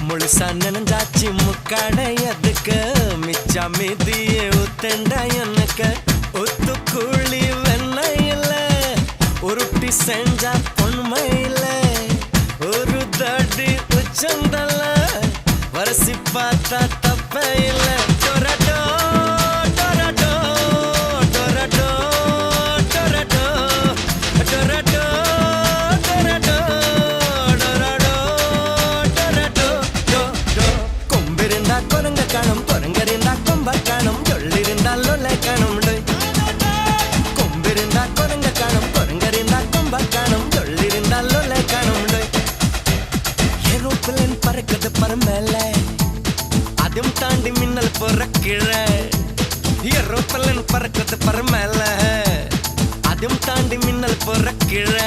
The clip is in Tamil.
முழுசா நெனஞ்சாச்சு முக்கடையதுக்கு மிச்சா மீதியே உத்தண்டா எனக்கு ஒத்து கூலி வெண்ணையில உருட்டி செஞ்சா பொன்மையில ஒரு தடி உச்சந்தல்ல வரசி பார்த்தா தப்ப இல்ல டொரட்டோ டொரட்டோ டொரட்டோ டொரட்டோ டொரட்டோ டொரட்டோ டொரடோ டொரட்டோ டோ கொம்பிருந்தா கொரங்க காணும் கொரங்கரிந்தா கொம்ப காணும் சொல்லிருந்தா லொல்லை காணும் கொம்பிருந்தா கொரங்க காணும் கொரங்கரிந்தா கொம்ப காணும் சொல்லிருந்தா லொல்லை காணும் ஏரோப்ளேன் பறக்குது பரமேல அதும் தாண்டி மின்னல் போற கீழே ஏரோப்ளேன் பறக்குது பரமேல அதும் தாண்டி மின்னல் போற கீழே